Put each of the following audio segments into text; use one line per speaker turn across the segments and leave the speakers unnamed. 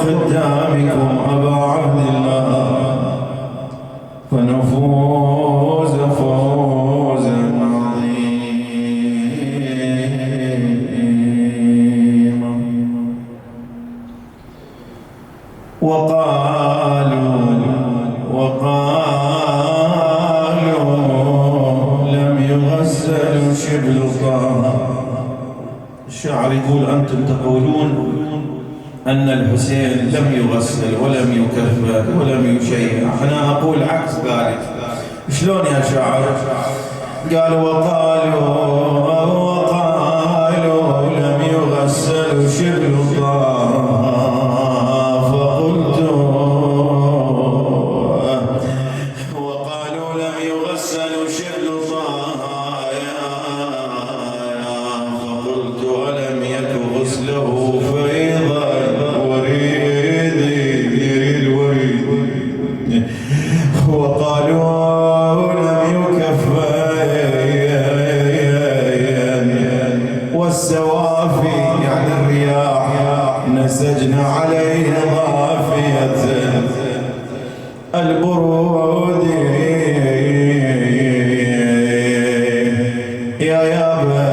خدامكم أبا عبد الله فنفوز فوزا عظيما. وقالوا لم يغسل شبل طه. الشاعر يقول أنتم تقولون أن الحسين لم يغسل ولم يكفن ولم يشيع، أنا أقول عكس ذلك. شلون يا شاعر؟ قال وقالوا لم يغسل شبل طه فقلت وقالوا لم يغسل شبل طه فقلت ألم يك غسله فيضا وريد الوريد. وقالوا لم يكفن والسوافي يعني الرياح نسجنا عليه ضافية البرود يا يابا.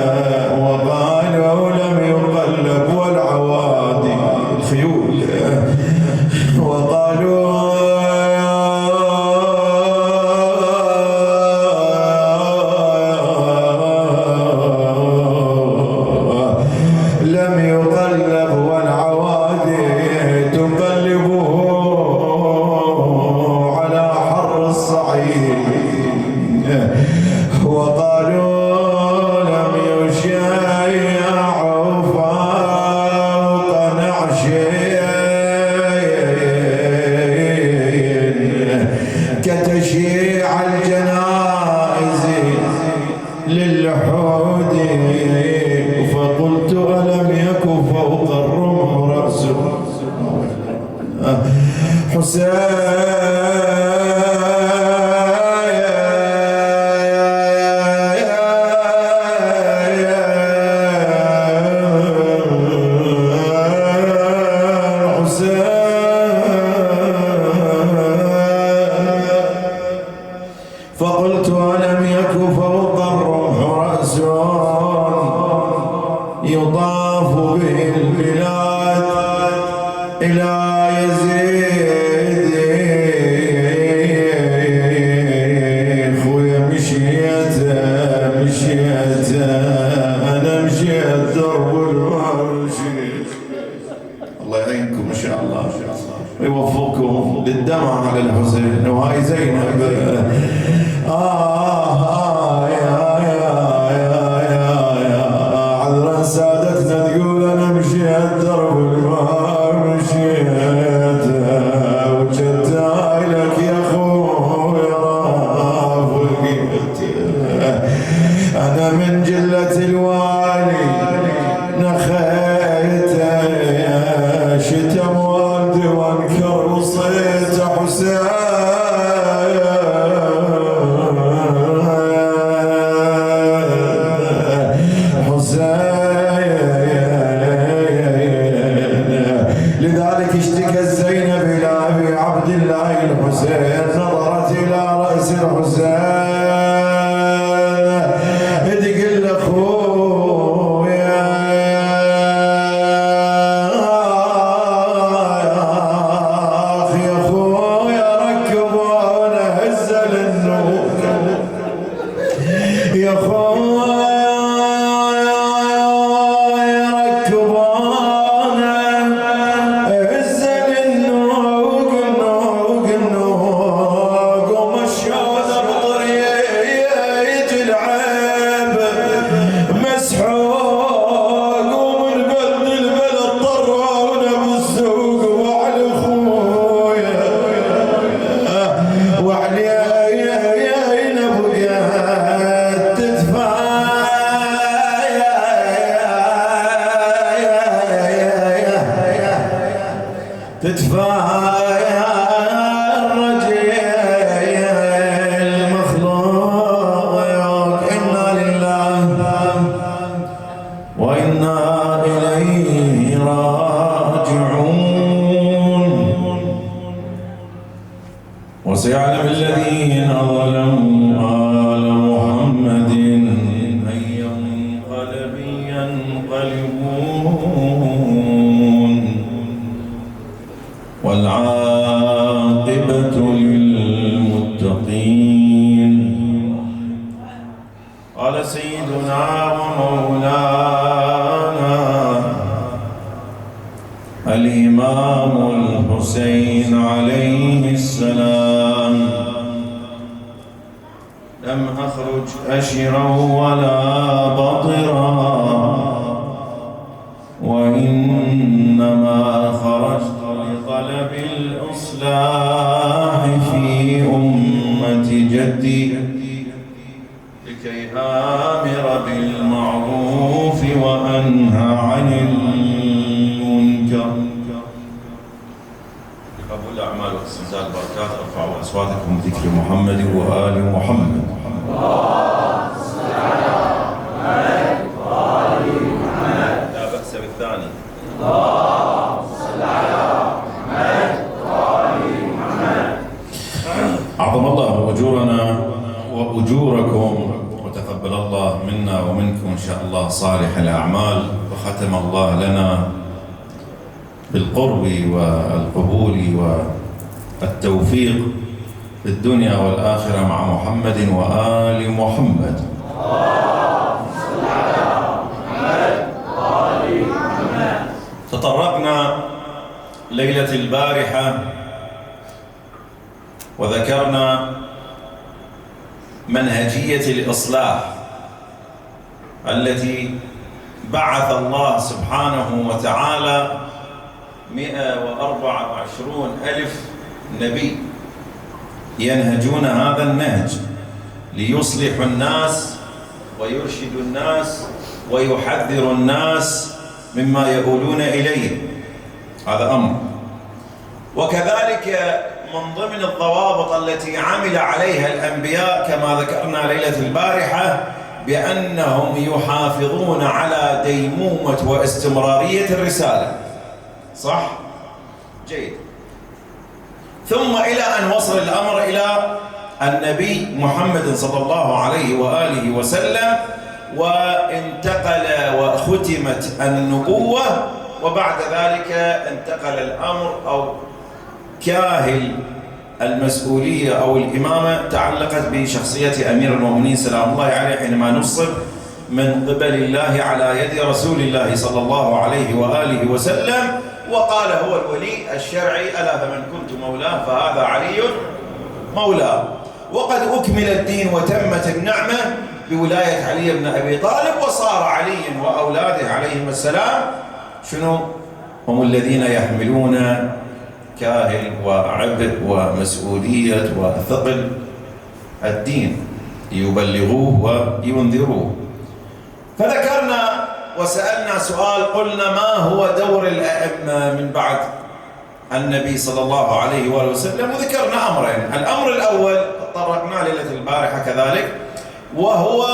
وقالوا لم يقلب والعوادي الخيول. وقالوا لم يقلب والعوادي تقلبه على حر الصعيد. وقالوا لم يشيع فوق نعشين كتشيع الجنائز للحود. فقلت ألم يك فوق الرمح رأسه حسين فقلت ألم يك فوق الرمح رأس يضاف به البلاد إلى يزيد. خويا مشيت أنا مشيت درب المرشد. الله يعينكم إن شاء الله ويوفقكم للدمع على الحسين. وهاي زينب عذرا سادتنا تقول أنا مشيت درب الماء مشيت وجدت لك يا أخوي رافقت. أنا من جلة الوالي نخيت شتم والدي وانكر وصيت حسين. لذلك اشتكت زينب إلى أبي عبد الله الحسين نظرت إلى رأس الحسين تقول أخويا أخي أخويا ركبونا هز للنور يا أخويا تدفع يا الرجل المخلوق. إنا لله وإنا إليه راجعون. وسيعلم الذين ظلموا آل محمد أي منقلب ينقلبون والعاقبة للمتقين. قال سيدنا ومولانا الإمام الحسين عليه السلام: لم أخرج أشرا ولا بطرا، وإنما خرجت لطلب الإصلاح في أمة جدي لكي آمر بالمعروف وأنهى عن المنكر. قبول الأعمال واستنزال البركات ارفعوا أصواتكم بذكر محمد وآل محمد. اللهم صل على محمد وآل محمد. لا بأس بالثاني. اللهم صل على محمد وآل محمد. أعظم الله أجورنا وأجوركم، وتقبل الله منا ومنكم إن شاء الله صالح الأعمال، وختم الله لنا بالقرب والقبول والتوفيق في الدنيا والآخرة مع محمد وآل محمد. اللهم صل على محمد وآل محمد. تطرقنا ليلة البارحة وذكرنا منهجية الإصلاح التي بعث الله سبحانه وتعالى 124,000 نبي ينهجون هذا النهج ليصلحوا الناس ويرشدوا الناس ويحذروا الناس مما يؤولون إليه. هذا أمر. وكذلك من ضمن الضوابط التي عمل عليها الأنبياء كما ذكرنا ليلة البارحة بأنهم يحافظون على ديمومة واستمرارية الرسالة. صح؟ جيد. ثم إلى أن وصل الأمر إلى النبي محمد صلى الله عليه وآله وسلم، وانتقل وختمت النبوة، وبعد ذلك انتقل الأمر أو كاهل المسؤولية أو الإمامة تعلقت بشخصية أمير المؤمنين سلام الله عليه حينما نصب من قبل الله على يد رسول الله صلى الله عليه وآله وسلم، وقال هو الولي الشرعي: ألا فمن كنت مولاه فهذا علي مولاه. وقد أكمل الدين وتمت النعمة بولاية علي بن أبي طالب، وصار علي وأولاده عليهم السلام شنو؟ هم الذين يحملون كاهل وعبء ومسؤولية وثقل الدين، يبلغوه وينذروه. فذكرنا وسألنا سؤال، قلنا: ما هو دور الأئمة من بعد النبي صلى الله عليه وآله وسلم؟ وذكرنا أمرين. الأمر الأول تطرقنا ليلة البارحة كذلك، وهو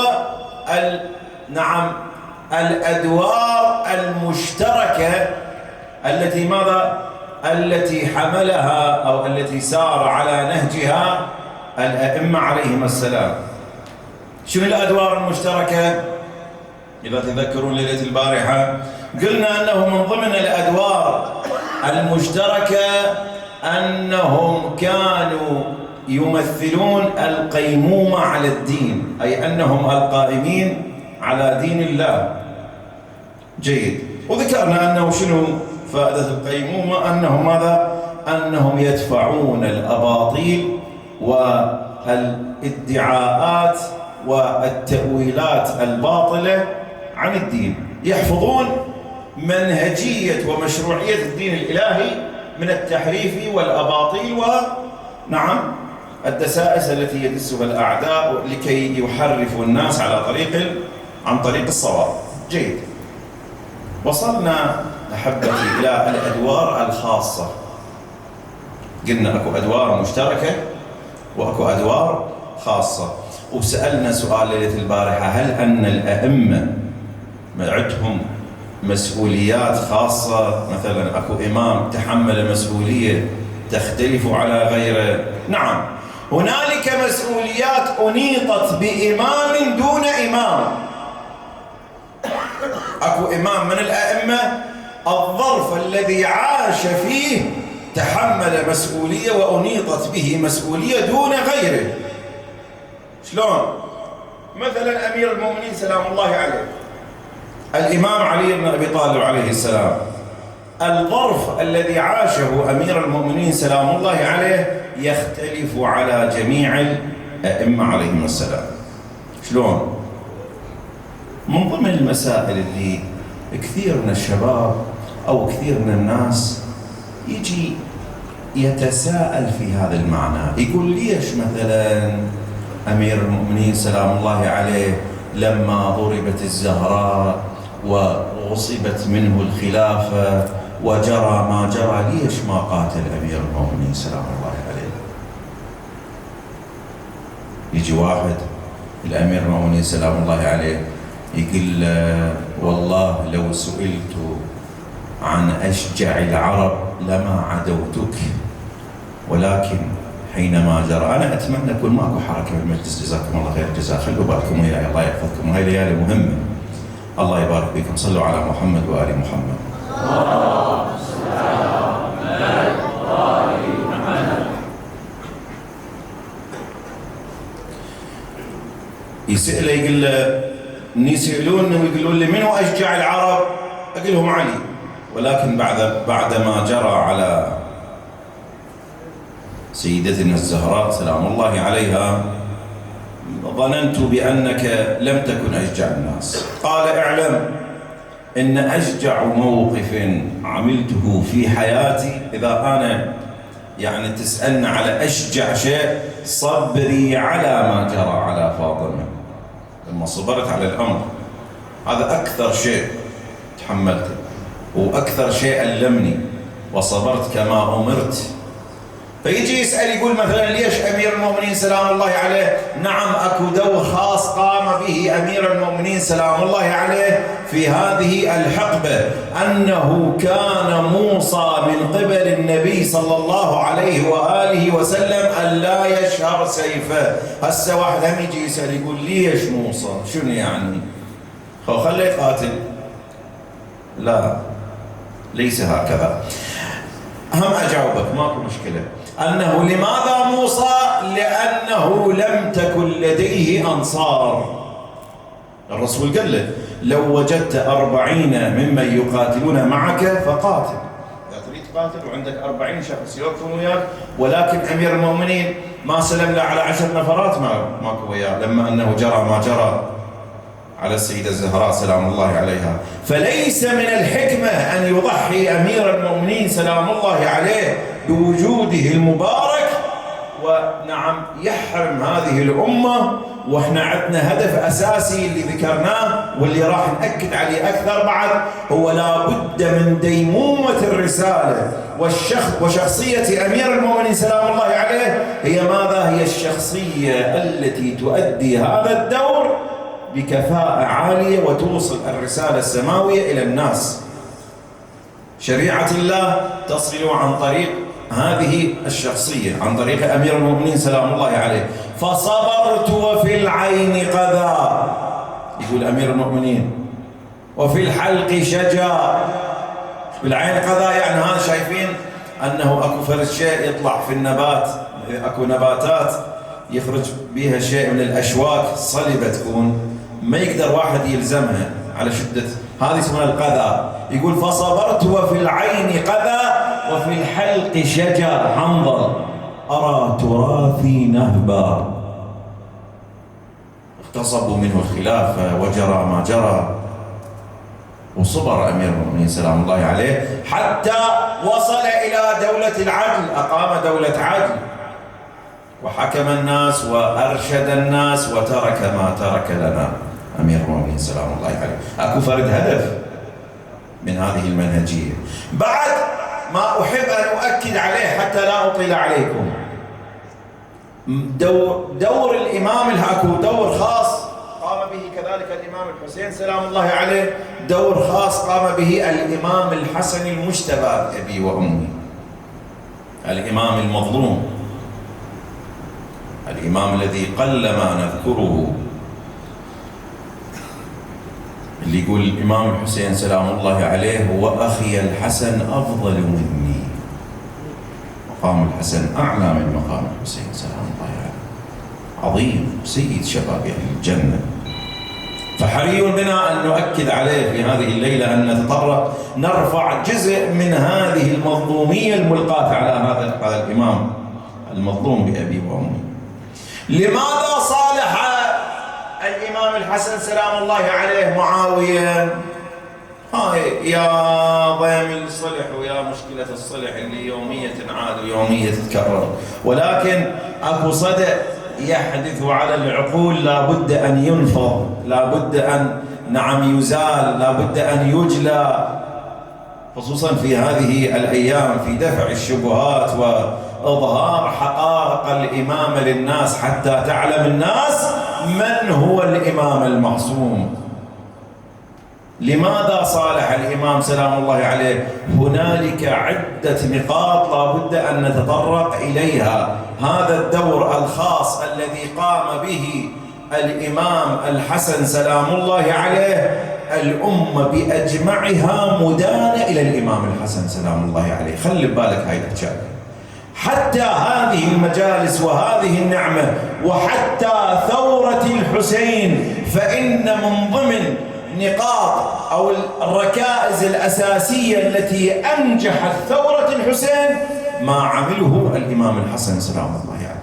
الأدوار المشتركة التي التي حملها أو التي سار على نهجها الأئمة عليهم السلام. شنو الأدوار المشتركة؟ إذا تذكرون ليلة البارحة قلنا أنه من ضمن الأدوار المشتركة أنهم كانوا يمثلون القيمومة على الدين، أي أنهم القائمين على دين الله. جيد. وذكرنا أنه شنو فائدة القيمومة؟ أنهم يدفعون الأباطيل والادعاءات والتأويلات الباطلة عن الدين، يحفظون منهجية ومشروعية الدين الإلهي من التحريف والأباطيل الدسائس التي يدسها الأعداء لكي يحرفوا الناس عن طريق الصواب. جيد. وصلنا أحبتي إلى الأدوار الخاصة. قلنا أكو أدوار مشتركة وأكو أدوار خاصة، وسألنا سؤال ليلة البارحة: هل أن الأئمة عندهم مسؤوليات خاصة؟ مثلا أكو إمام تحمل مسؤولية تختلف على غيره؟ نعم، هنالك مسؤوليات أنيطت بإمام دون إمام. أكو إمام من الأئمة الظرف الذي عاش فيه تحمل مسؤولية وأنيطت به مسؤولية دون غيره. شلون؟ مثلا أمير المؤمنين سلام الله عليه الإمام علي بن أبي طالب عليه السلام، الظرف الذي عاشه أمير المؤمنين سلام الله عليه يختلف على جميع الأئمة عليهم السلام. شلون؟ من ضمن المسائل اللي كثير من الشباب أو كثير من الناس يجي يتساءل في هذا المعنى، يقول ليش مثلا أمير المؤمنين سلام الله عليه لما ضربت الزهراء وغصبت منه الخلافة وجرى ما جرى ليش ما قاتل أمير المؤمنين سلام الله عليه؟ يجي واحد الأمير المؤمنين سلام الله عليه يقول والله لو سئلت عن أشجع العرب لما عدوتك، ولكن حينما جرى أنا أتمنى يكون ماكو حركة بالمجلس جزاكم الله خير جزاء، خلوا بالكم وياي الله يحفظكم، هاي ليالي مهمة. الله يبارك فيكم، صلوا على محمد وآل محمد. يسأله يقول له يسألوني ويقولون لي منو أشجع العرب؟ أقول لهم علي، ولكن بعد ما جرى على سيدتنا الزهراء سلام الله عليها ظننت بأنك لم تكن أشجع الناس. قال اعلم إن أشجع موقف عملته في حياتي، إذا أنا يعني تسألنا على أشجع شيء، صبري على ما جرى على فاطمة. لما صبرت على الأمر هذا أكثر شيء تحملته وأكثر شيء ألمني، وصبرت كما أمرت. فيجي يسأل يقول مثلا ليش أمير المؤمنين سلام الله عليه؟ نعم أكو دور خاص قام به أمير المؤمنين سلام الله عليه في هذه الحقبة، أنه كان موصى من قبل النبي صلى الله عليه وآله وسلم أن لا يشهر سيفه. هسه واحد هم يجي يسأل يقول ليش موصى؟ شنو يعني؟ خليه يقاتل؟ لا، ليس هكذا. هم أجاوبك ماكو مشكلة. أنه لماذا موصى؟ لأنه لم تكن لديه أنصار. الرسول قال له لو وجدت 40 ممن يقاتلون معك فقاتل. إذا تريد تقاتل وعندك 40 شخص يوقفون وياك، ولكن أمير المؤمنين ما سلم له على 10 نفرات ماكو وياه، لما أنه جرى ما جرى على السيدة الزهراء سلام الله عليها. فليس من الحكمة أن يضحي أمير المؤمنين سلام الله عليه بوجوده المبارك ونعم يحرم هذه الأمة. وإحنا عندنا هدف أساسي اللي ذكرناه واللي راح نأكد عليه أكثر بعد، هو لا بد من ديمومة الرسالة وشخصية أمير المؤمنين سلام الله عليه. هي ماذا؟ هي الشخصية التي تؤدي هذا الدور بكفاءة عالية وتوصل الرسالة السماوية إلى الناس. شريعة الله تصل عن طريق هذه الشخصية، عن طريق أمير المؤمنين سلام الله عليه. فصبرت وفي العين قذى، يقول أمير المؤمنين، وفي الحلق شجا. بالعين قذى يعني هذا شايفين أنه أكو فرد شيء يطلع في النبات، أكو نباتات يخرج بها شيء من الأشواك صلبة تكون، ما يقدر واحد يلزمها على شدة، هذه اسمها القذى. يقول فصبرت وفي العين قذى وفي الحلق شجا حنظل أرى تراثي نهبا. اغتصبوا منه الخلافة وجرى ما جرى، وصبر أمير المؤمنين سلام الله عليه حتى وصل إلى دولة العدل، أقام دولة عدل وحكم الناس وأرشد الناس وترك ما ترك لنا أمير المؤمنين سلام الله عليه. أكو فرد هدف من هذه المنهجية. بعد ما أحب أن أؤكد عليه حتى لا أطيل عليكم، دور الإمام أكو دور خاص قام به كذلك الإمام الحسين سلام الله عليه، دور خاص قام به الإمام الحسن المجتبى أبي وأمي، الإمام المظلوم. الإمام الذي قلما نذكره، اللي يقول الإمام الحسين سلام الله عليه: وأخي الحسن أفضل مني. مقام الحسن أعلى من مقام الحسين سلام الله عليه، عظيم، سيد شباب أهل الجنة. فحري بنا أن نؤكد عليه في هذه الليلة، أن نتطرق نرفع جزء من هذه المظلومية الملقاة على هذا الإمام المظلوم بأبي وأمي. لماذا صالح الإمام الحسن سلام الله عليه معاوية؟ هاي يا ضيم الصلح ويا مشكلة الصلح اللي يومية تنعاد ويومية تتكرر، ولكن أكو صدى يحدث على العقول لابد أن ينفض، لابد أن يزال، لابد أن يجلى، خصوصا في هذه الأيام، في دفع الشبهات وإظهار حقائق الإمامة للناس حتى تعلم الناس من هو الإمام المعصوم. لماذا صالح الإمام سلام الله عليه؟ هنالك عدة نقاط لابد أن نتطرق إليها. هذا الدور الخاص الذي قام به الإمام الحسن سلام الله عليه، الأمة بأجمعها مدانة إلى الإمام الحسن سلام الله عليه. خلي ببالك هاي الأشياء، حتى هذه المجالس وهذه النعمة وحتى ثورة الحسين، فإن من ضمن نقاط أو الركائز الأساسية التي أنجحت ثورة الحسين ما عمله الإمام الحسن سلام الله عليه.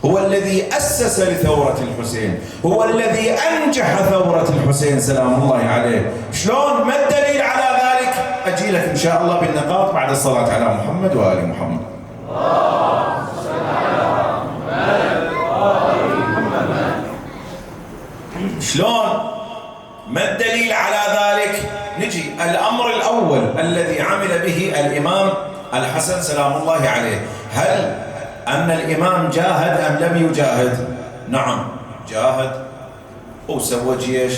هو الذي أسس لثورة الحسين، هو الذي أنجح ثورة الحسين سلام الله عليه. شلون؟ ما الدليل على ذلك؟ أجي لك إن شاء الله بالنقاط بعد الصلاة على محمد وآل محمد. شلون؟ ما الدليل على ذلك؟ نجي الأمر الأول الذي عمل به الإمام الحسن سلام الله عليه، هل أن الإمام جاهد أم لم يجاهد؟ نعم جاهد، وسوى جيش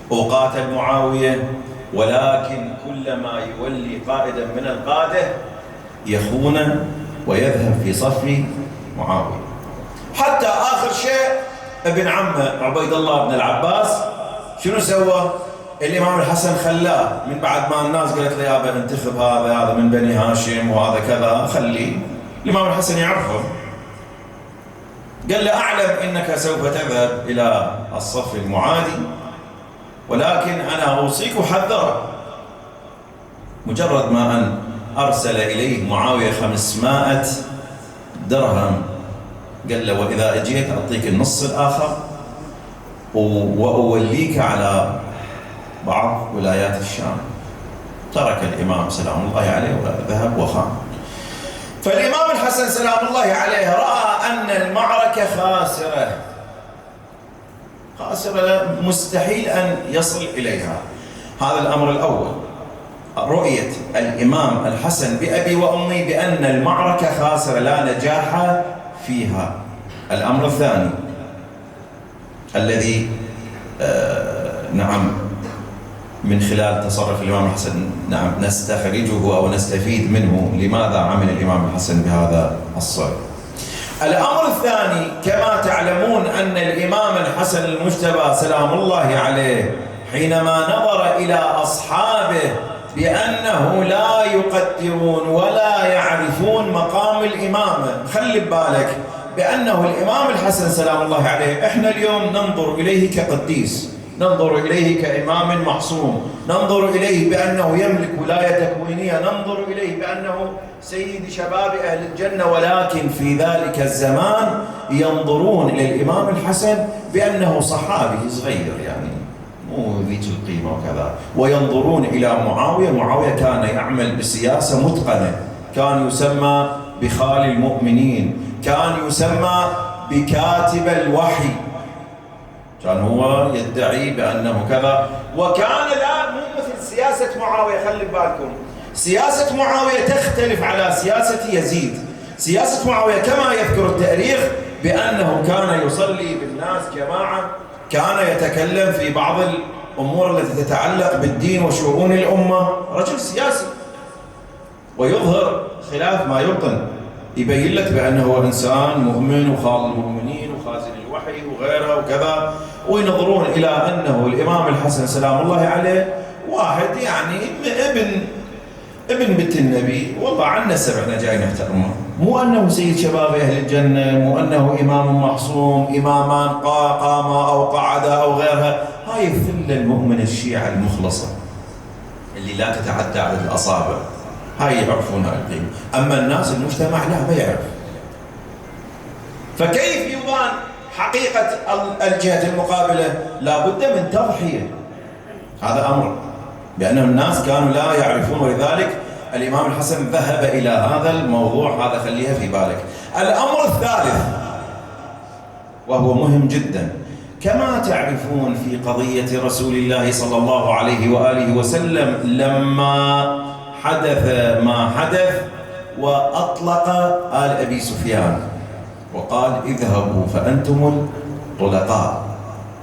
وقاتل معاوية، ولكن كلما يولي قائدا من القادة يخون ويذهب في صف معاوية. حتى آخر شيء ابن عمه عبيد الله بن العباس شنو سوى؟ الإمام الحسن خلاه من بعد ما الناس قالت له يابا انتخب هذا من بني هاشم وهذا كذا، خليه. الإمام الحسن يعرفه، قال له أعلم أنك سوف تذهب إلى الصف المعادي، ولكن أنا أوصيك وحذرك. مجرد ما أن أرسل إليه معاوية 500 درهم قال له وإذا أجيت أعطيك النص الآخر وأوليك على بعض ولايات الشام. ترك الإمام سلام الله عليه وذهب وخان. فالإمام الحسن سلام الله عليه رأى أن المعركة خاسرة مستحيل أن يصل إليها. هذا الأمر الأول، رؤية الإمام الحسن بأبي وأمي بأن المعركة خاسرة لا نجاح فيها. الأمر الثاني الذي نعم من خلال تصرف الإمام الحسن نعم نستخرجه أو نستفيد منه لماذا عمل الإمام الحسن بهذا الصلب. الأمر الثاني، كما تعلمون أن الإمام الحسن المجتبى سلام الله عليه حينما نظر إلى أصحابه بأنه لا يقدرون ولا يعرفون مقام الإمامة، خلي ببالك بأنه الإمام الحسن سلام الله عليه إحنا اليوم ننظر إليه كقديس، ننظر إليه كإمام معصوم، ننظر إليه بأنه يملك ولاية تكوينية، ننظر إليه بأنه سيد شباب أهل الجنة، ولكن في ذلك الزمان ينظرون إلى الإمام الحسن بأنه صحابي صغير يعني مو ذيك القيمة وكذا، وينظرون إلى معاوية كان يعمل بسياسة متقنة، كان يسمى بخال المؤمنين، كان يسمى بكاتب الوحي، كان هو يدعي بأنه كذا، وكان لا مو مثل سياسة معاوية. خلي بالكم سياسة معاوية تختلف على سياسة يزيد. سياسة معاوية كما يذكر التاريخ بأنه كان يصلي بالناس جماعة، كان يتكلم في بعض الأمور التي تتعلق بالدين وشؤون الأمة، رجل سياسي ويظهر خلاف ما يبطن. يبين لك بأنه هو إنسان مؤمن وخال المؤمنين وخازن الوحي وغيره وكذا، وينظرون إلى أنه الإمام الحسن سلام الله عليه واحد يعني ابن بنت النبي، والله عن نسب احنا جاي نحترمه، مو أنه سيد شباب أهل الجنة، مو أنه إمام معصوم، إمامان قام أو قعد أو غيرها. هاي الثلة المؤمنة الشيعة المخلصة اللي لا تتعدى عدد الأصابع، هاي يعرفون هاي القيمة. أما الناس المجتمع لا، ما يعرف. فكيف يبان حقيقة الجهة المقابلة؟ لا بد من تضحية، هذا أمر، لأن الناس كانوا لا يعرفون، ولذلك الإمام الحسن ذهب إلى هذا الموضوع. هذا خليها في بالك. الأمر الثالث وهو مهم جدا، كما تعرفون في قضية رسول الله صلى الله عليه وآله وسلم لما حدث ما حدث وأطلق آل أبي سفيان وقال اذهبوا فأنتم الطلقاء،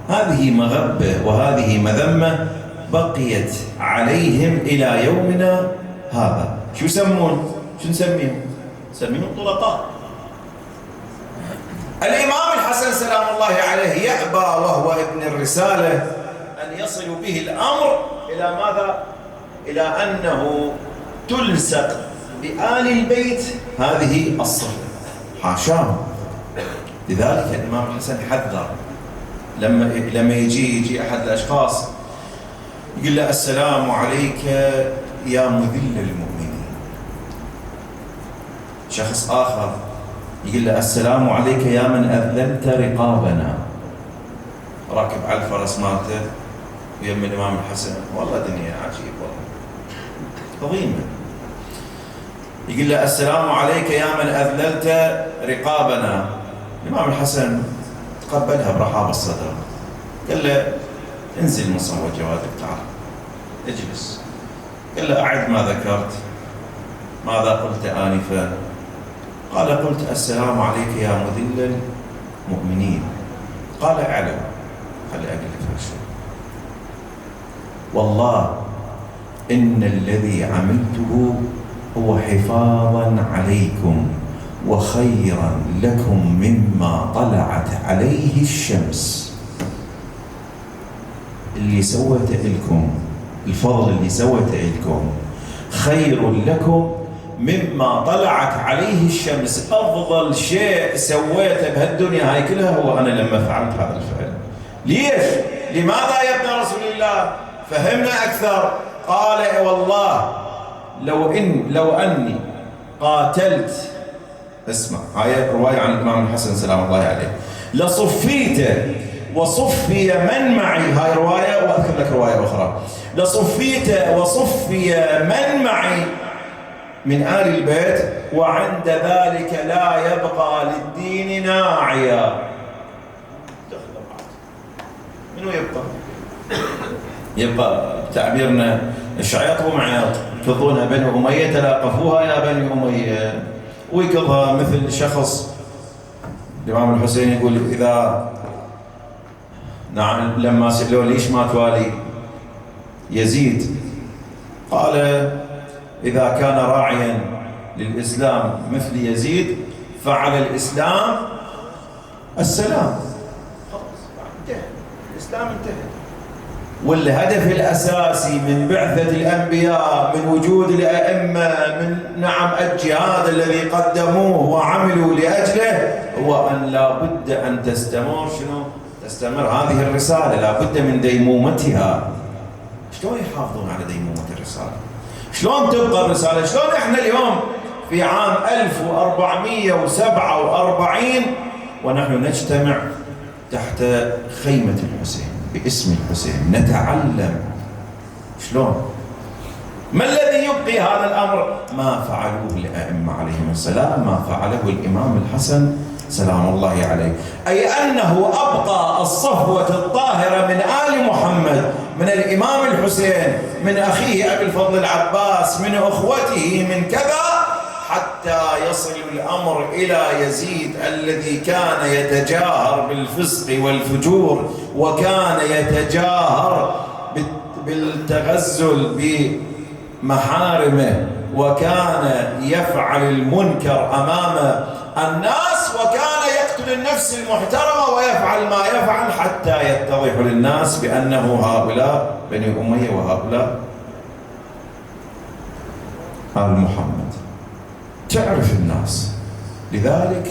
هذه مغبة وهذه مذمة بقيت عليهم إلى يومنا هذا. شو يسمون؟ شو نسميهم؟ نسميهم الطلقاء. الإمام الحسن سلام الله عليه يأبى وهو ابن الرسالة أن يصل به الأمر إلى ماذا؟ إلى أنه تلصق بآل البيت هذه الصفة، حاشاه. لذلك الإمام الحسن حذر لما يجي أحد الأشخاص يقول له السلام عليك يا مذل المؤمنين، شخص آخر يقول له السلام عليك يا من أذللت رقابنا، راكب على الفرس مالته ويم الإمام الحسن، والله دنيا عجيب والله عظيمة. يقول له السلام عليك يا من أذللت رقابنا. الإمام الحسن تقبلها برحاب الصدر، قال له انزل من صوت جوادك، تعال اجلس. قال له أعد ما ذكرت، ماذا قلت آنفا؟ قال قلت السلام عليك يا مذل المؤمنين. قال اعلم، خلي أقول لك شيء، والله إن الذي عملته هو حفاظا عليكم وخيرا لكم مما طلعت عليه الشمس. اللي سويته لكم، الفضل اللي سويته لكم خير لكم مما طلعت عليه الشمس. أفضل شيء سويته بهالدنيا هاي كلها هو أنا لما فعلت هذا الفعل. ليش؟ لماذا يا ابن رسول الله؟ فهمنا أكثر. قال والله لو أني قاتلت، اسمع، هاي رواية عن الإمام الحسن سلام الله عليه، لصفيت وصفي من معي، هاي رواية وأذكر لك رواية أخرى، لصفيت وصفي من معي من آل البيت وعند ذلك لا يبقى للدين ناعيا. منو يبقى؟ يبقى تعبيرنا الشعيط ومعياط، يكضونها بني أمية، تلاقفوها يا بني أمية، ويكضها مثل شخص. الإمام الحسين يقول إذا نعم لما سألوه ليش ما توالي يزيد، قال إذا كان راعيا للإسلام مثل يزيد فعلى الإسلام السلام. خلاص انتهى الإسلام، انتهى. والهدف الأساسي من بعثة الأنبياء، من وجود الأئمة، من نعم الجهاد الذي قدموه وعملوا لأجله، هو أن لا بد أن تستمر تستمر هذه الرسالة، لا بد من ديمومتها. شلون يحافظون على ديمومة الرسالة؟ شلون تبقى الرسالة؟ شلون احنا اليوم في عام 1447 ونحن نجتمع تحت خيمة الحسين باسم الحسين نتعلم؟ شلون؟ ما الذي يبقي هذا الأمر؟ ما فعلوه الأئمة عليهم السلام، ما فعله الإمام الحسن سلام الله عليه، أي أنه أبقى الصفوة الطاهرة من آل محمد، من الإمام الحسين، من أخيه أبي الفضل العباس، من أخوته، من كذا، حتى يصل الأمر إلى يزيد الذي كان يتجاهر بالفسق والفجور، وكان يتجاهر بالتغزل بمحارمه وكان يفعل المنكر أمام الناس، وكان يقتل النفس المحترمة ويفعل ما يفعل حتى يتضح للناس بأنه هؤلاء بني أمية وهؤلاء آل محمد. تعرف الناس. لذلك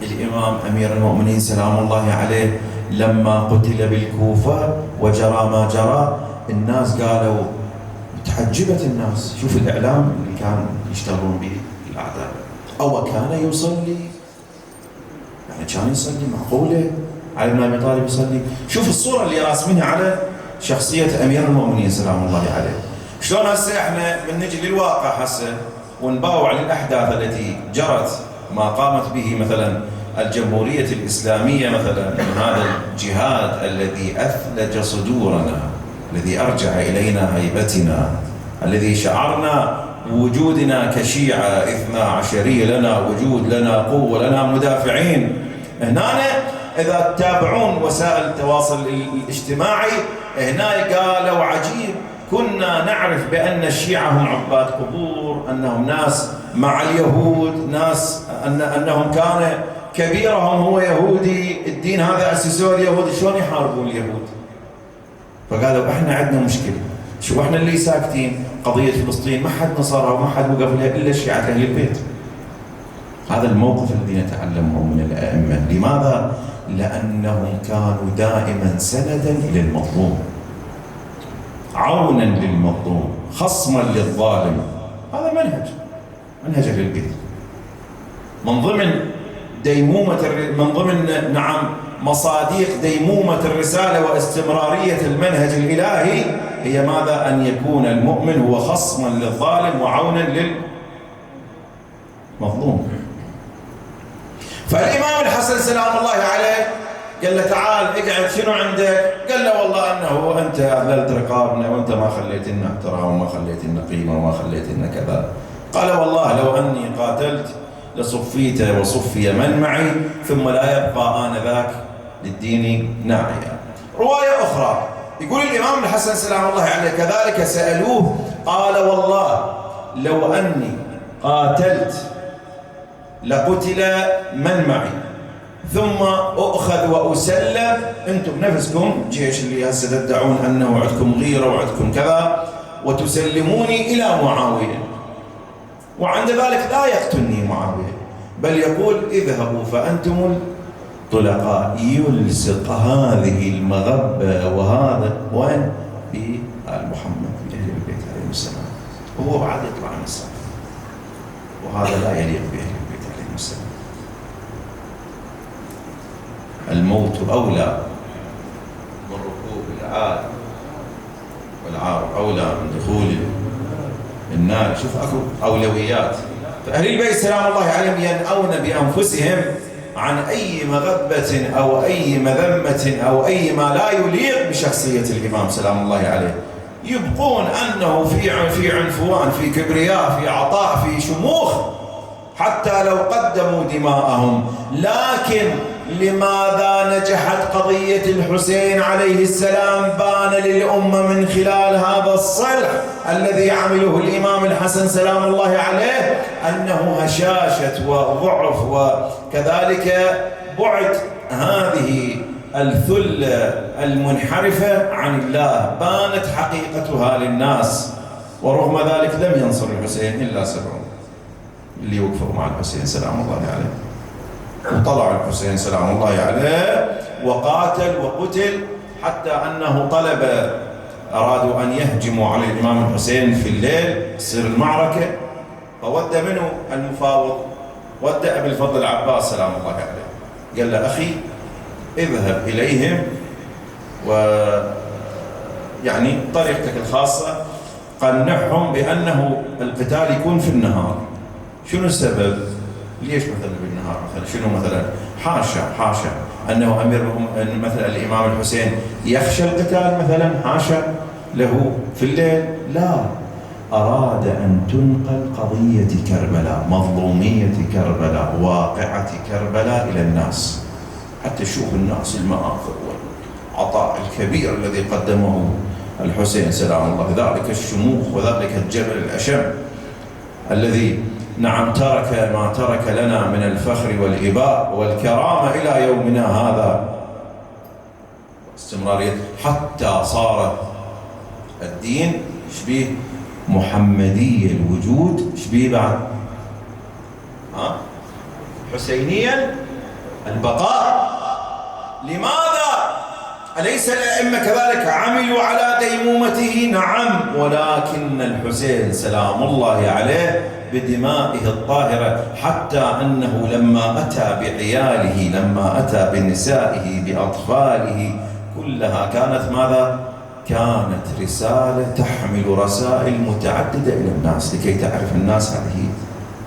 الإمام أمير المؤمنين سلام الله عليه لما قتل بالكوفة وجرى ما جرى، الناس قالوا، تعجبت الناس، شوف الإعلام اللي كان يشتغلون به الأعداء، أو كان يصلي، يعني كان يصلي، معقولة علي بن أبي طالب يصلي؟ شوف الصورة اللي راسمينها على شخصية أمير المؤمنين سلام الله عليه. شلون هسه احنا من نجي للواقع هسه ونباوع للأحداث التي جرت، ما قامت به مثلا الجمهورية الإسلامية مثلا من هذا الجهاد الذي أثلج صدورنا، الذي أرجع إلينا هيبتنا، الذي شعرنا وجودنا كشيعة 12 لنا وجود، لنا قوة، لنا مدافعين. هنا إذا تتابعون وسائل التواصل الاجتماعي، هنا قالوا عجيب، كنا نعرف بأن الشيعة هم عباد قبور، أنهم ناس مع اليهود، ناس أنهم كان كبيرهم هو يهودي، الدين هذا أسسوه اليهود، شلون يحاربون اليهود؟ فقالوا احنا عندنا مشكلة، شو احنا اللي ساكتين، قضية فلسطين ما حد نصرها وما حد وقف لها إلا شيعة أهل البيت. هذا الموقف الذي نتعلمه من الأئمة. لماذا؟ لأنهم كانوا دائما سندا للمظلوم، عونا للمظلوم، خصما للظالم. هذا منهج أهل البيت. من ضمن مصاديق ديمومة الرسالة واستمرارية المنهج الإلهي هي ماذا؟ أن يكون المؤمن هو خصما للظالم وعونا للمظلوم. فالإمام الحسن سلام الله عليه قال له تعال اقعد، شنو عندك؟ قال له والله أنه أنت أذلت رقابنا، وأنت ما خليت لنا احترام وما خليت لنا قيمة وما خليت لنا كذا. قال والله لو أني قاتلت لصفيت وصفي من معي، ثم لا يبقى آنذاك للدين ناعيا. رواية أخرى يقول الإمام الحسن سلام الله عليه كذلك سألوه، قال والله لو أني قاتلت لقتل من معي، ثم أؤخذ وأسلم، أنتم بنفسكم جيش اللي هسه تدعون أنه عندكم غيرة وعندكم كذا، وتسلموني إلى معاوية، وعند ذلك لا يقتلني معاوية، بل يقول اذهبوا فأنتم الطلقاء. يلصق هذه المغبة وهذا وين؟ في آل محمد في أهل البيت عليهم السلام، وهو بعد يطلع من الصف، وهذا لا يليق بأهل البيت عليهم السلام. الموت أولى من ركوب العار، والعار أولى من دخول النار. شوف أكو أولويات. فأهل البيت سلام الله عليهم ينأون بأنفسهم عن أي مغبة أو أي مذمة أو أي ما لا يليق بشخصية الإمام سلام الله عليه. يبقون أنه في عنفوان، في كبرياء، في عطاء، في شموخ، حتى لو قدموا دماءهم. لكن لماذا نجحت قضية الحسين عليه السلام؟ بان للأمة من خلال هذا الصلح الذي عمله الإمام الحسن سلام الله عليه أنه هشاشة وضعف وكذلك بعد هذه الثلة المنحرفة عن الله، بانت حقيقتها للناس. ورغم ذلك لم ينصر الحسين إلا 70 اللي وقفوا مع الحسين سلام الله عليه، وطلع الحسين سلام الله عليه وقاتل وقتل، حتى أنه أرادوا أن يهجموا على الإمام الحسين في الليل تصير المعركة، فود منه المفاوض، ود أبي الفضل العباس سلام الله عليه، قال له أخي اذهب إليهم ويعني طريقتك الخاصة، قنعهم بأنه القتال يكون في النهار. شنو السبب؟ ليش مثلا بالنهار؟ مثلا شنو مثلا؟ حاشا أنه مثلا الإمام الحسين يخشى القتال مثلا، حاشا له في الليل، لا، أراد أن تنقل قضية كربلاء، مظلومية كربلاء، واقعة كربلاء إلى الناس، حتى يشوف الناس المآثر والعطاء الكبير الذي قدمه الحسين سلام الله، ذلك الشموخ وذلك الجبل الأشم الذي نعم ترك ما ترك لنا من الفخر والإباء والكرامة إلى يومنا هذا استمرارية، حتى صارت الدين شبيه محمدي الوجود، شبيه بعد حسينيا البقاء. لماذا؟ أليس الأئمة كذلك عملوا على ديمومته؟ نعم، ولكن الحسين سلام الله عليه بدمائه الطاهرة، حتى أنه لما أتى بعياله، لما أتى بنسائه بأطفاله كلها كانت ماذا؟ كانت رسالة تحمل رسائل متعددة إلى الناس لكي تعرف الناس هذه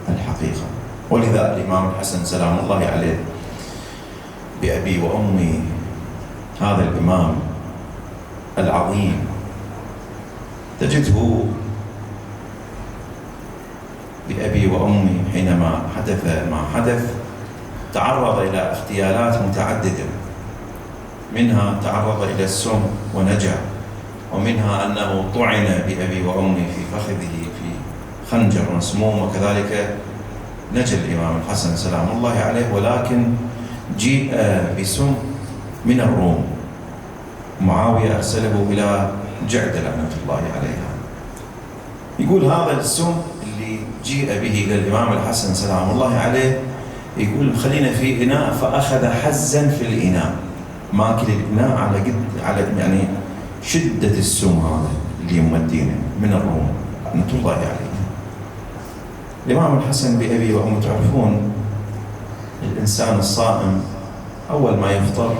الحقيقة. ولذا الإمام الحسن سلام الله عليه بأبي وأمي، هذا الإمام العظيم تجده بأبي وأمي حينما حدث ما حدث تعرض إلى اغتيالات متعددة، منها تعرض إلى السم ونجا، ومنها أنه طعن بأبي وأمي في فخذه في خنجر مسموم، وكذلك نجا الإمام الحسن سلام الله عليه، ولكن جيء بسم من الروم. معاوية أرسله إلى جعدة لعنة الله عليها. يقول هذا السم اللي جيء به إلى الإمام الحسن سلام الله عليه، يقول خلينا في إناء، فأخذ حزا في الإناء، ماكل الإناء على يعني شدة السم هذا اللي يمدينه من الروم لعنة الله عليه. الإمام الحسن بأبي وأمي، تعرفون الإنسان الصائم أول ما يفطر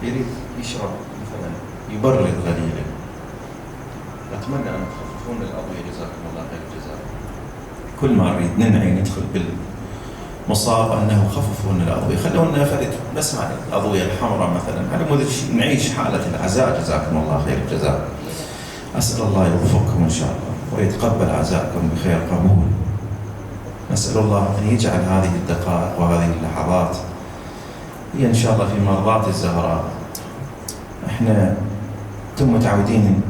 يريد يشرب مثلا يبرد قليلا. أتمنى أن تخففون الأضوية جزاكم الله خير الجزاء. كل ما نريد ننعي ندخل بالمصاب أنه خففون الأضوية، خلونا بس مع الأضوية الحمراء مثلا على مود نعيش حالة العزاء جزاكم الله خير الجزاء. أسأل الله يوفقكم إن شاء الله ويتقبل عزاءكم بخير قبول. نسأل الله أن يجعل هذه الدقائق وهذه اللحظات هي إن شاء الله في مرضات الزهراء. إحنا أنتم متعودين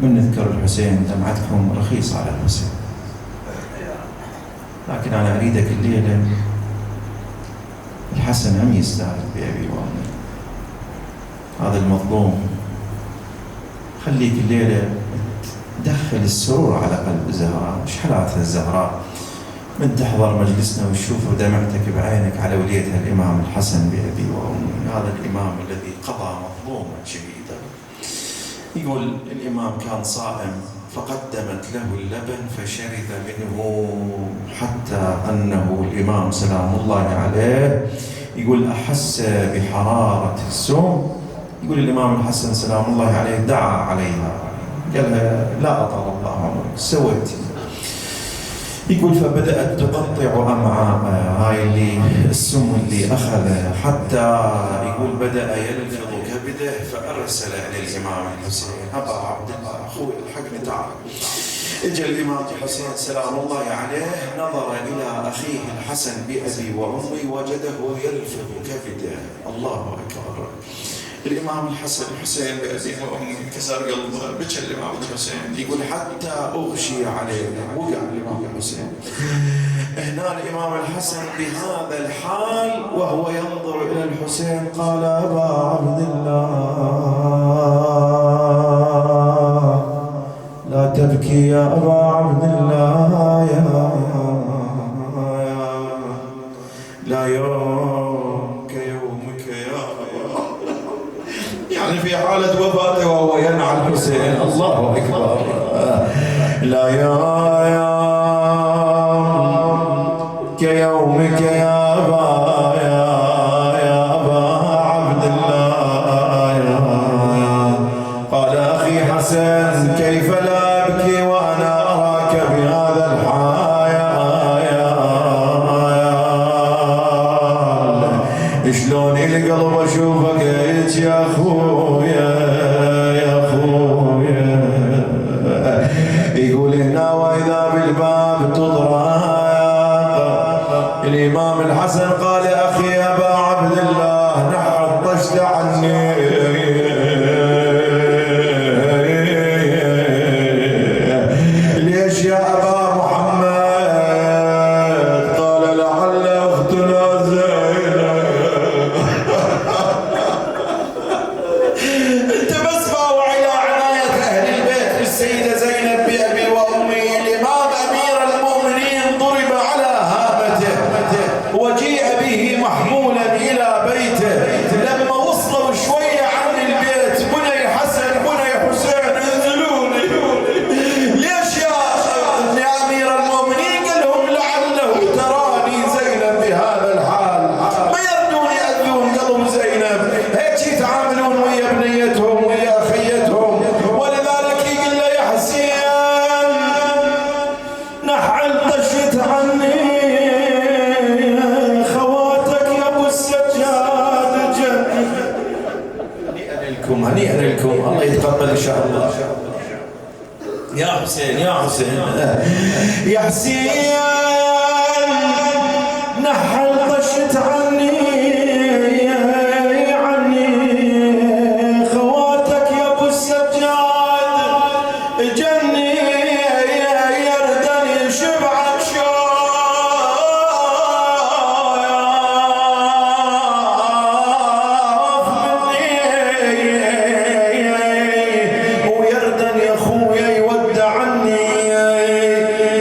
من نذكر الحسين دمعتكم رخيصة على الحسين، لكن أنا أريدك الليلة الحسن هم يستاهل بأبي وأمي، هذا المظلوم. خليك الليلة دخل السرور على قلب الزهراء. إيش حالاتها الزهراء من تحضر مجلسنا وتشوف دمعتك بعينك على وليتها الإمام الحسن بأبي وأمي، هذا الإمام الذي قضى مظلوما شهيدا. يقول الإمام كان صائم فقدمت له اللبن فشرب منه، حتى أنه الإمام سلام الله عليه يقول أحس بحرارة السم. يقول الإمام الحسن سلام الله عليه دعا عليها، قال لها لا أطال الله عمرك سويتي. يقول فبدأت تقطع أمعاء هاي اللي السم اللي أخذ، حتى يقول بدأ يلفظ كبده، فأرسل إلى الإمام الحسين أبا عبد الله أخوي الحقني تعال. إجا الإمام الحسين سلام الله عليه نظر إلى أخيه الحسن بأبي وأمي وجده يلفظ كبده. الله أكبر. الإمام الحسين بأبي وأمي انكسر قلبه، بكى الإمام الحسين. يقول حتى أغشي عليه، وقع الإمام الحسين. هنا الإمام الحسن بهذا الحال وهو ينظر إلى الحسين قال أبا عبد الله لا تبكي يا أبا عبد الله، لا يوم كيومك يعني في حالة وفاته وهو ينعى الحسين. الله أكبر. لا يوم كيومك يا أبا عبد الله. قال أخي حسن كيف لا أبكي وأنا أراك بهذا الحال؟ شلون القلب أشوفك يا أخويا يا أخويا. يقول هنا وإذا بالباب تطرق. الإمام الحسن قال أخي أبا عبد الله نحطشت عني حسين يا حسين يا حسين نحل طشت عني خواتك يا ابو السجاد جني يردني شبعك شاف مني ويردن يا خويا يودع عني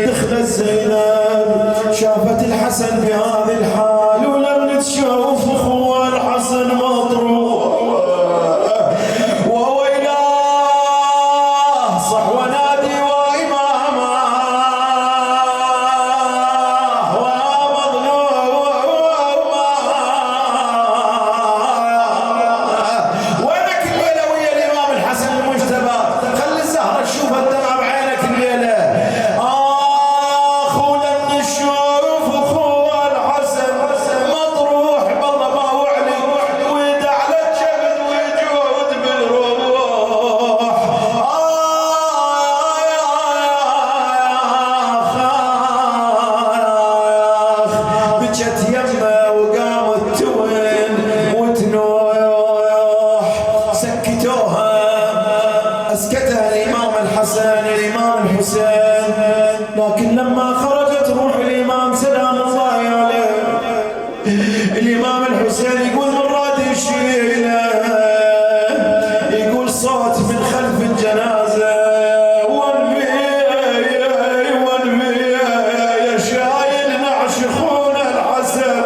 دخلت زينب شافت الحسن بهذه الحال ولم تشوف اخوه الحسن مطروح وويلاه صح ونادي وإمامه ومظلومه وينك الليله ويا الامام الحسن المجتبى خلي الزهره تشوف الدمعه بعينك الليله ولم نشوف اخوه الحسن مطروح بالله ما وعلي ويدع على الجبل ويجود بالروح بجت يمه وقامت توين وتنوح سكتوها اسكتها الامام الحسن الامام الحسين لكن لما خرجت روح الامام سلام الله عليه الامام الحسين يقول من راد يشيله يقول صوت من خلف الجنازه وانبي يا شايل نعش اخونا الحسن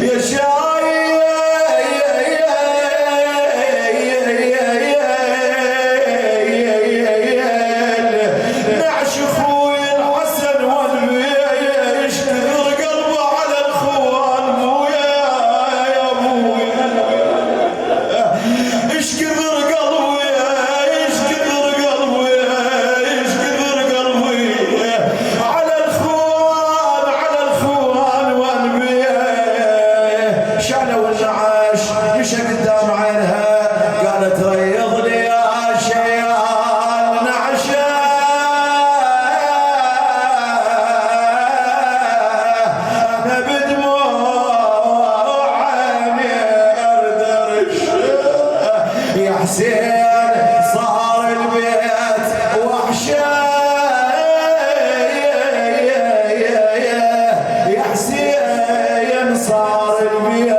يا شايل نعش اخوي الحسن وانبي يشتغل قلبه على الاخوان مويا يا ابويا اشكبر قلبي اشكبر قلبي اشكبر قلبي على الاخوان وانبي شالوا النعاش مشى قدام عينها قالت ريض لي يا شيال نعشه انا بدموع عيني اردرش يا حسين صار البيت وحشه يا حسين صار البيت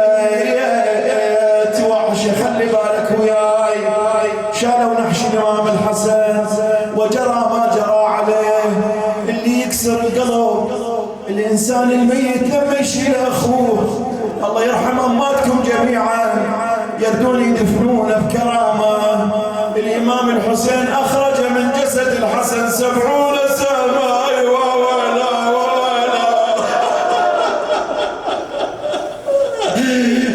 وحشه خلي بالك وياي شالوا نحش الامام الحسن وجرى ما جرى عليه اللي يكسر القلب الانسان الميت لما يشيل اخوه الله يرحم اماتكم جميعا يردون يدفنونه بكرامه الامام الحسين اخرج من جسد الحسن 70 سنه ايوه ولا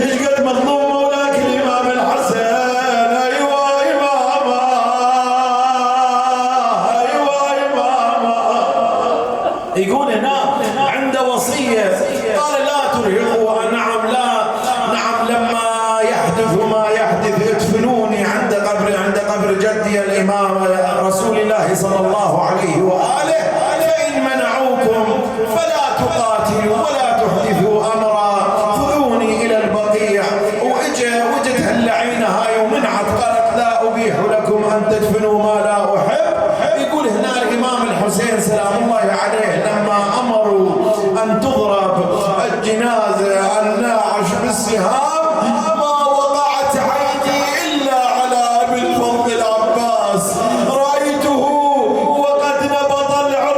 ايش قد مظلوم مولاك الامام الحسن ايوه امامه ايوه امامه يقول هنا عنده وصيه قال لا ترهقوا نعم لا نعم لما يحدث ما يحدث ادفنوني عند قبر جدي الامام رسول الله صلى الله عليه واله فان منعوكم فلا تقاتلوا ولا تحدثوا امرا خذوني الى البقيع وجت هاللعينه هاي ومنعت قالت لا ابيح لكم ان تدفنوا ما لا احب يقول هنا الامام الحسين سلام الله عليه لما امروا ان تضرب الجنازه الناعش بالسهام ما وقعت عيني الا على ابي الفضل العباس رايته وقد نبض العرق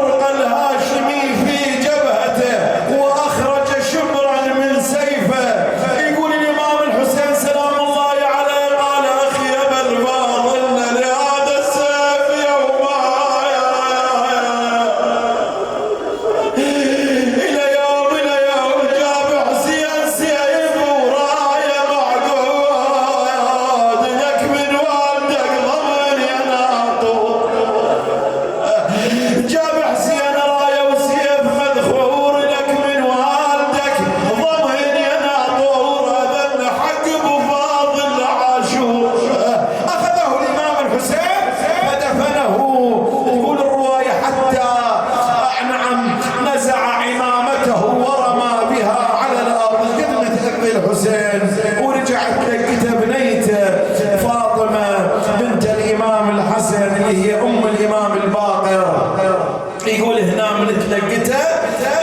يقول هنا من تلقته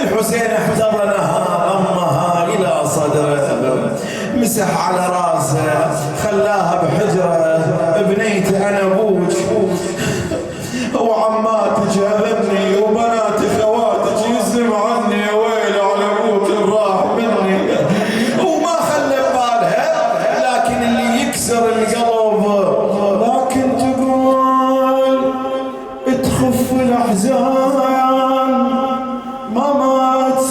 الحسين احتضنها ضمها إلى صدره، مسح على راسه، خلاها بحجره. بنيت أنا أبوك وعماتك أبني وبنات خواتك يسلم عني، يا ويلي على أبوك راح مني. وما خلى بالها، لكن اللي يكسر القلب لكن تقول تخف الأحزان، ما مات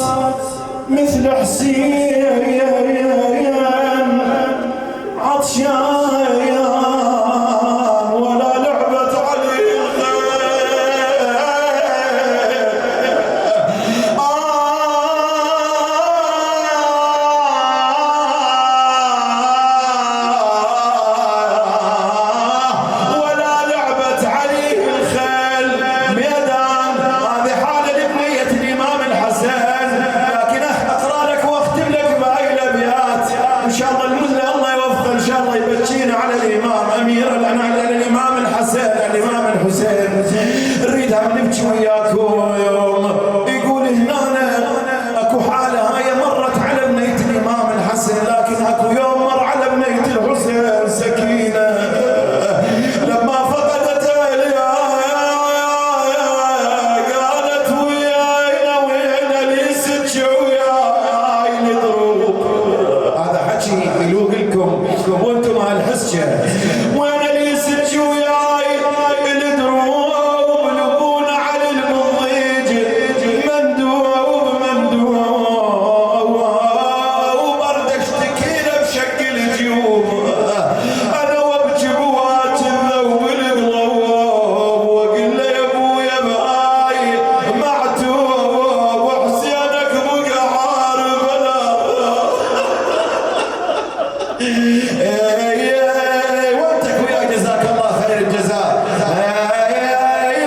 مثل حسين عطشان ولا لعبت عليه ولا لعبت عليه الخيل ميدان. هذه حالة لبنية الإمام الحسن، لكن أقرأ لك واختم لك بهاي الأبيات إن شاء الله. الملا الله يوفقه إن شاء الله يبكينا على الإمام أمير الأنام، على الإمام الحسن الإمام الحسين. نريدها نبكي وياكم يوم. يقول هنا اكو حالة هاي مرت على بنية الإمام الحسن، لكن اكو يوم مر على بنية الحسين سكينة لما فقدت قالت ويانا وين لي سج وياي الدروب. هذا حكي يلوق لكم وانتم هالحسجة. وين لي سج وياي الدروب، لبون على المضيج مندوب وبرد اشتكينا بشق الجيوب. انا وابكي بوات الذوب القلوب واقول له يا ابويا بهاي معتوب، وحسينك بقى عارف وانتك وياك جزاك الله خير الجزاء.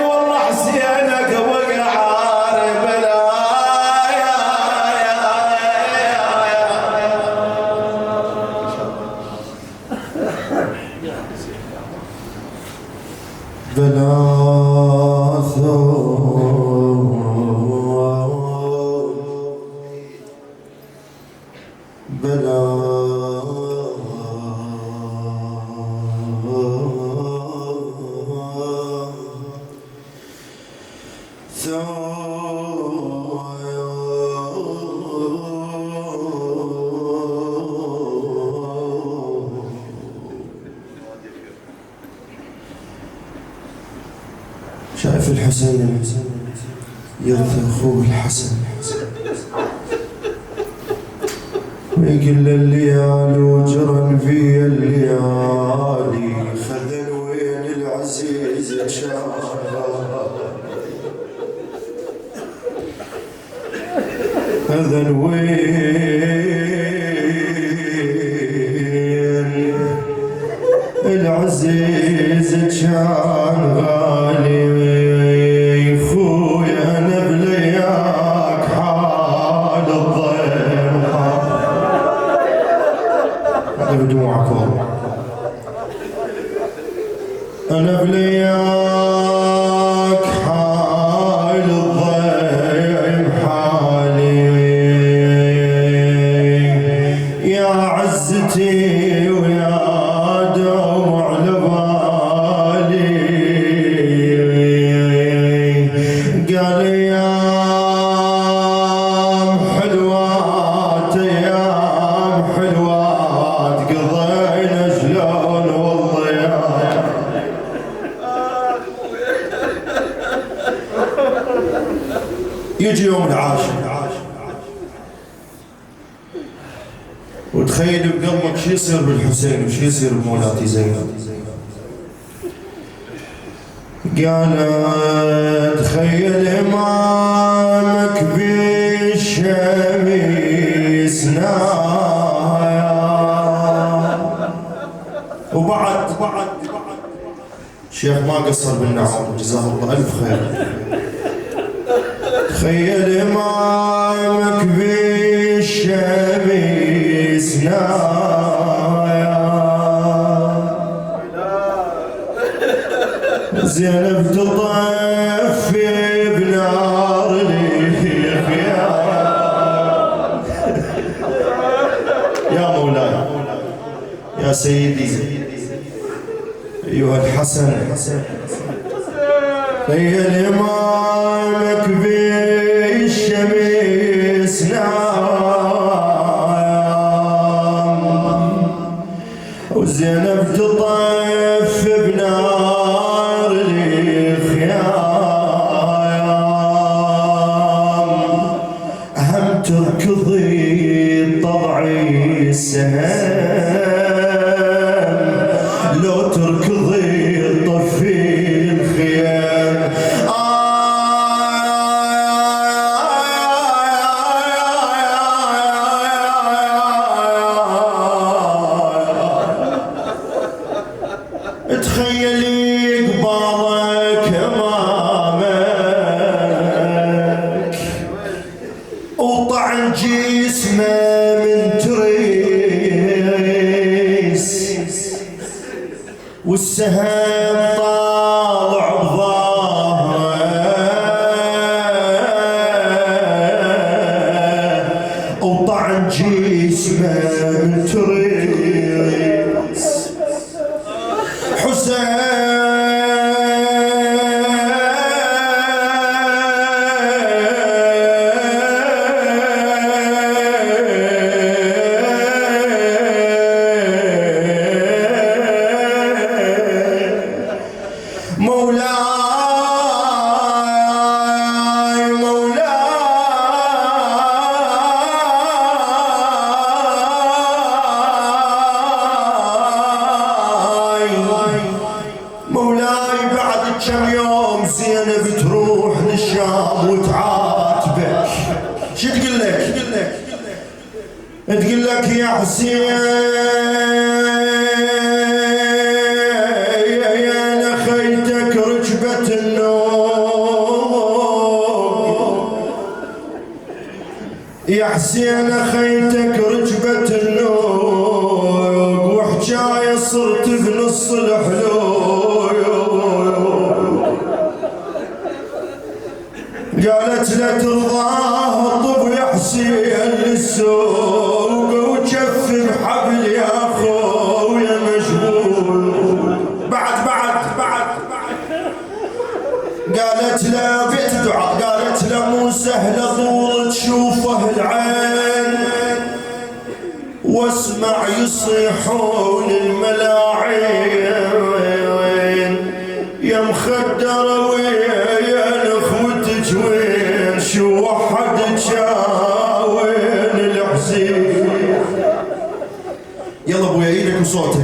والله حسينك بقى عارف بلا ثوب بلا شايف الحسين يرثى أخوه الحسن ويقول الليالي وجرا في الليالي، خذل وين العزيز شاف خذل وين العزيز كان غالي. خويا انا بلياك حال الضيم هذا بدموعكم. انا بلياك حال الضيم حالي يا عزتي ويا دموع لبالي. قال ايام حلوات ايام حلوات قضينا شلون والضياء. يجي يوم العاشر وتخيل بقلبك شو يصير بالحسين وشو يصير بمولاتي زينب. قالت تخيل امامك بالشمس نايا. وبعد الشيخ ما قصر بالنعم جزاه الله الف خير. تخيل امامك بالشمس نايا. زينب تطفي بلا
يا سيدي أيها الحسن هي الإمامك بالشمس نام وزينب تطف بنار الخيام هم تركضي طبعي السهام لو تركضي طفي الخيام تخيلي قبالك امامك وطعن جسمه من تريس والسهم طالع بظهره وطعن جسمه من تريس مولاي مولاي بعد كم يوم زينب تروح للشام وتعاتبك شو تقول لك؟ تقول لك يا حسين خيتك ركبة النوم يا حسين خيتك ركبة النوم وحجاية صرت بنص الحلول قالت لا ترضاه الطب يا حسين للسوق وجف بحبل يا اخويا مشغول بعد قالت لا بتدعى قالت لا مو سهله طول تشوفه العين واسمع يصيحون الملاعين يا مخدره ويا اخوتك وين شو وحدك وين الحزين يلا ابويا ايدك وصوتك